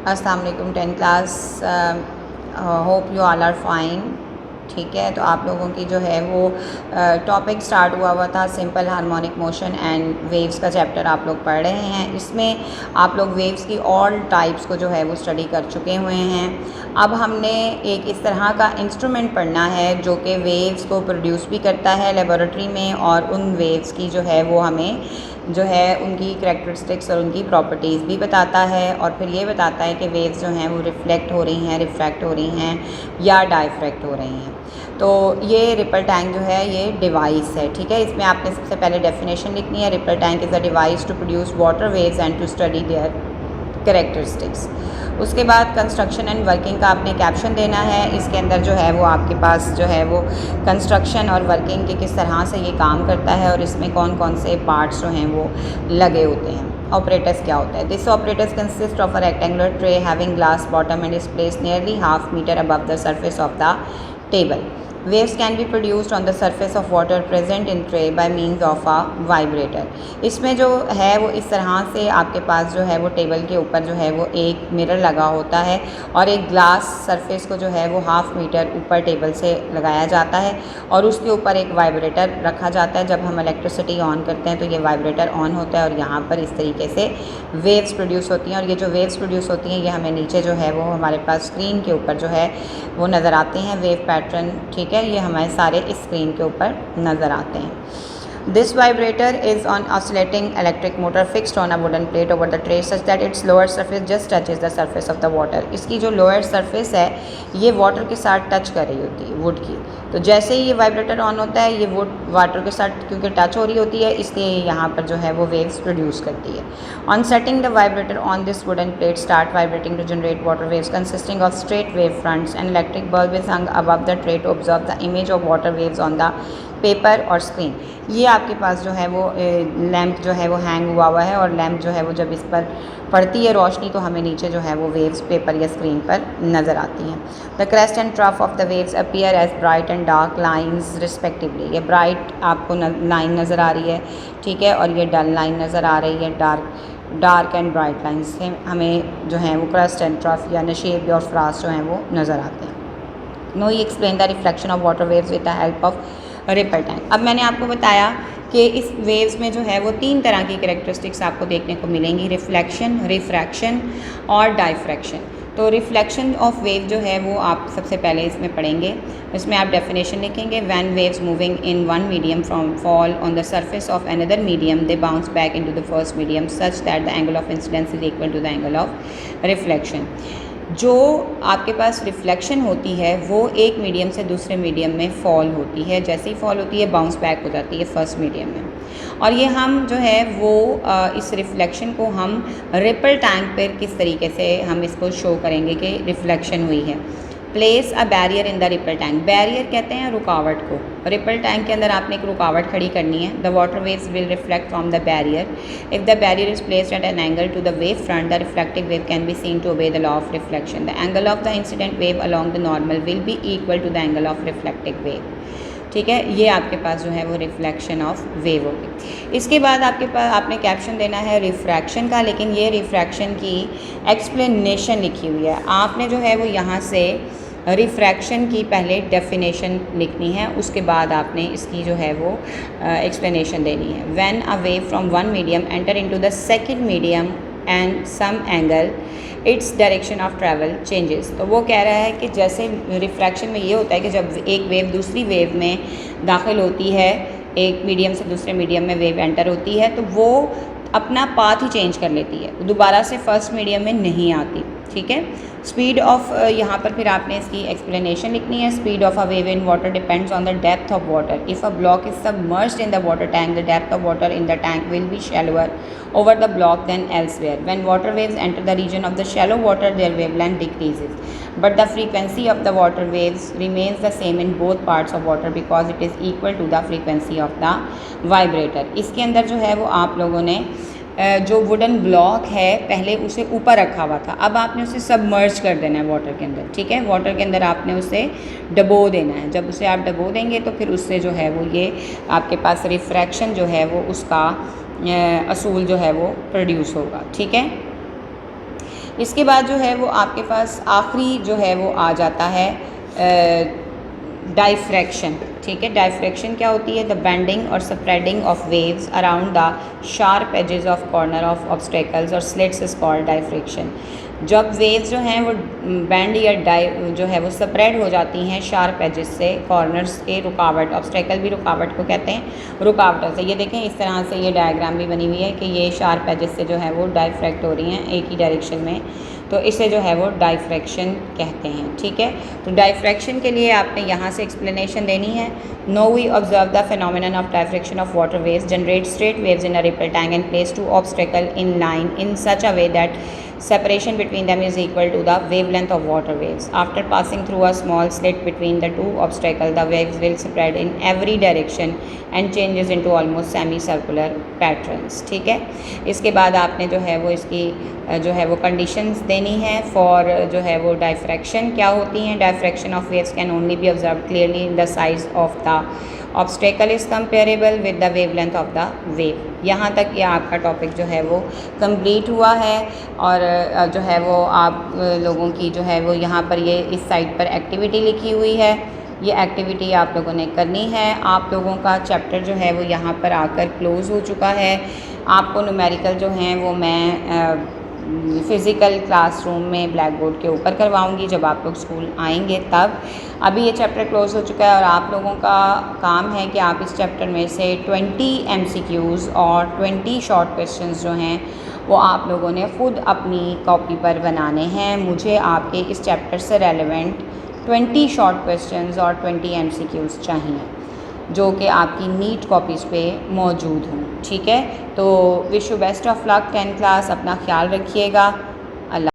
अस्सलाम वालेकुम 10th class. Hope you all are fine. ठीक है, तो आप लोगों की जो है वो टॉपिक स्टार्ट हुआ था simple harmonic motion and waves का चैप्टर आप लोग पढ़ रहे हैं। इसमें आप लोग वेव्स की ऑल टाइप्स को जो है वो स्टडी कर चुके हुए हैं। अब हमने एक इस तरह का इंस्ट्रूमेंट पढ़ना है जो कि वेव्स को प्रोड्यूस भी करता है लेबोरेटरी में, और उन वेव्स की जो है वो हमें जो है उनकी करैक्टरिस्टिक्स और उनकी प्रॉपर्टीज़ भी बताता है, और फिर ये बताता है कि वेव्स जो हैं वो रिफ्लेक्ट हो रही हैं, रिफ्रैक्ट हो रही हैं या डाइफ्रैक्ट हो रही हैं। तो ये रिपल टैंक जो है ये डिवाइस है। ठीक है, इसमें आपने सबसे पहले डेफिनेशन लिखनी है। Ripple tank is a device to produce water waves and to study their characteristics. उसके बाद कंस्ट्रक्शन एंड वर्किंग का आपने कैप्शन देना है। इसके अंदर जो है वो आपके पास जो है वो कंस्ट्रक्शन और वर्किंग के किस तरह से ये काम करता है और इसमें कौन कौन से पार्ट्स जो हैं वो लगे होते हैं। ऑपरेटर्स क्या होता है? This operators consist of a rectangular tray having glass bottom and is placed nearly half metre above the surface of the table. Waves can be produced on the surface of water present in tray by means of a vibrator। इसमें जो है वो इस तरह से आपके पास जो है वो टेबल के ऊपर जो है वो एक मिरर लगा होता है और एक ग्लास सरफेस को जो है वो हाफ मीटर ऊपर टेबल से लगाया जाता है और उसके ऊपर एक वाइब्रेटर रखा जाता है। जब हम इलेक्ट्रिसिटी ऑन करते हैं तो ये वाइब्रेटर ऑन होता है और यहाँ पर इस तरीके से वेव्स प्रोड्यूस होती हैं। और ये जो वेव्स प्रोड्यूस होती हैं ये हमें नीचे जो है वो हमारे पास स्क्रीन के ऊपर जो है वो नज़र आते हैं वेव पैटर्न। ठीक है, ये हमारे सारे इस स्क्रीन के ऊपर नज़र आते हैं। This vibrator is on oscillating electric motor fixed on a wooden plate over the tray such that its lower surface just touches the surface of the water। इसकी जो लोअर सरफेस है ये वाटर के साथ टच कर रही होती है वुड की। तो जैसे ही ये वाइब्रेटर ऑन होता है ये वुड वाटर के साथ क्योंकि टच हो रही होती है इसलिए यहाँ पर जो है वो वेव्स प्रोड्यूस करती है। On setting the vibrator on this wooden plate start vibrating to generate water waves consisting of straight wave fronts and electric bulb is hung above the tray to observe the image of water waves on the paper और screen. ये आपके पास जो है वो lamp जो है वो hang हुआ है और लैंप जो है वो जब इस पर पड़ती है रोशनी तो हमें नीचे जो है वो वेव्स पेपर या स्क्रीन पर नज़र आती हैं। The crest and trough of the waves appear as bright and dark lines respectively. ये ब्राइट आपको लाइन नज़र आ रही है, ठीक है, और ये डल लाइन नज़र आ रही है। डार्क एंड ब्राइट लाइन से हमें जो है वो क्रेस्ट एंड ट्रफ या नशेब और फ्रास जो हैं वो नज़र आते हैं। Now he explain the reflection of water waves with the help of ripple tank. अब मैंने आपको बताया कि इस वेव्स में जो है वो 3 तरह की कैरेक्टरिस्टिक्स आपको देखने को मिलेंगी, रिफ्लेक्शन, रिफ्रैक्शन और डाइफ्रैक्शन। तो रिफ्लेक्शन ऑफ वेव जो है वो आप सबसे पहले इसमें पढ़ेंगे। इसमें आप डेफिनेशन लिखेंगे। When waves moving in one medium from fall on the surface of another medium they bounce back into the first medium such that the angle of incidence is equal to the angle of reflection. जो आपके पास reflection होती है वो एक medium से दूसरे medium में fall होती है। जैसे ही फॉल होती है बाउंस बैक हो जाती है फर्स्ट मीडियम में। और ये हम जो है वो इस रिफ्लेक्शन को हम रिपल टैंक पर किस तरीके से हम इसको शो करेंगे कि रिफ्लेक्शन हुई है। Place a barrier in the ripple tank. Barrier कहते हैं रुकावट को। रिपल टैंक के अंदर आपने एक रुकावट खड़ी करनी है। The water waves will reflect from the barrier. If the barrier is placed at an angle to the wave front the reflective wave can be seen to obey the law of reflection. The angle of the incident wave along the normal will be equal to the angle of reflective wave. ठीक है, ये आपके पास जो है वो reflection of wave होगी। इसके बाद आपने कैप्शन देना है रिफ्रैक्शन का, लेकिन ये रिफ्रैक्शन की एक्सप्लेनेशन लिखी हुई है। आपने जो है वो यहाँ से रिफ्रैक्शन की पहले डेफिनेशन लिखनी है, उसके बाद आपने इसकी जो है वो एक्सप्लेनेशन देनी है। When a wave from one medium enter into the second medium and some angle its direction of travel changes. तो वो कह रहा है कि जैसे रिफ्रैक्शन में ये होता है कि जब एक वेव दूसरी वेव में दाखिल होती है, एक मीडियम से दूसरे मीडियम में वेव एंटर होती है तो वो अपना पाथ ही चेंज कर लेती है, दोबारा से फर्स्ट मीडियम में नहीं आती। ठीक है, स्पीड ऑफ यहाँ पर फिर आपने इसकी एक्सप्लेनेशन लिखनी है। Speed of a wave in water depends on the depth of water. If a block is submerged in the water tank the depth of water in the tank will be shallower over the block than elsewhere. When water waves enter the region of the shallow water their wavelength decreases, but the frequency of the water waves remains the same in both parts of water because it is equal to the frequency of the vibrator। इसके अंदर जो है वो आप लोगों ने जो wooden block है पहले उसे ऊपर रखा हुआ था, अब आपने उसे सबमर्ज कर देना है वाटर के अंदर। ठीक है, वाटर के अंदर आपने उसे डबो देना है। जब उसे आप डबो देंगे तो फिर उससे जो है वो ये आपके पास रिफ्रैक्शन जो है वो उसका असूल जो है वो प्रोड्यूस होगा। ठीक है, इसके बाद जो है वो आपके पास आखिरी जो है वो आ जाता है डाइफ्रैक्शन। ठीक है, डाइफ्रैक्शन क्या होती है? द बेंडिंग और spreading of waves around the sharp edges of corner of obstacles और स्लिट्स इज कॉल्ड डाइफ्रैक्शन। जब वेव्स जो हैं वो बैंड या जो है वो स्प्रेड हो जाती हैं शार्प एजेस से, कॉर्नर्स के, रुकावट, ऑब्स्टेकल भी रुकावट को कहते हैं, रुकावटों से। ये देखें इस तरह से ये डायग्राम भी बनी हुई है कि ये शार्प एजेस से जो है वो डाइफ्रैक्ट हो रही हैं एक ही डायरेक्शन में, तो इसे जो है वो डाइफ्रैक्शन कहते हैं। ठीक है, तो डाइफ्रैक्शन के लिए आपने यहाँ से एक्सप्लेनेशन देनी है। Now we observe the phenomenon of diffraction of water waves generate straight waves in a ripple tank and place two obstacle in line in such a way that separation between them is equal to the wavelength of water waves. After passing through a small slit between the two obstacles, the waves will spread in every direction and changes into almost semicircular patterns. ठीक है, इसके बाद आपने जो है वो इसकी जो है वो कंडीशंस देनी है फॉर जो है वो डाइफ्रैक्शन क्या होती हैं। Diffraction of waves can only B observe clearly in the size of the obstacle is comparable with the wavelength of the wave. यहाँ तक ये आपका टॉपिक जो है वो कंप्लीट हुआ है और जो है वो आप लोगों की जो है वो यहाँ पर ये इस साइड पर एक्टिविटी लिखी हुई है, ये एक्टिविटी आप लोगों ने करनी है। आप लोगों का चैप्टर जो है वो यहाँ पर आकर क्लोज़ हो चुका है। आपको न्यूमेरिकल जो हैं वो मैं फ़िज़िकल क्लासरूम में ब्लैक बोर्ड के ऊपर करवाऊंगी जब आप लोग स्कूल आएंगे तब। अभी ये चैप्टर क्लोज़ हो चुका है और आप लोगों का काम है कि आप इस चैप्टर में से 20 MCQs और 20 शॉर्ट क्वेश्चंस जो हैं वो आप लोगों ने ख़ुद अपनी कॉपी पर बनाने हैं। मुझे आपके इस चैप्टर से रेलेवेंट 20 शॉर्ट क्वेश्चंस और 20 MCQs चाहिए जो कि आपकी नीट कॉपीज़ पे मौजूद हों। ठीक है, तो wish you best of luck 10th class. अपना ख्याल रखिएगा। अल्लाह।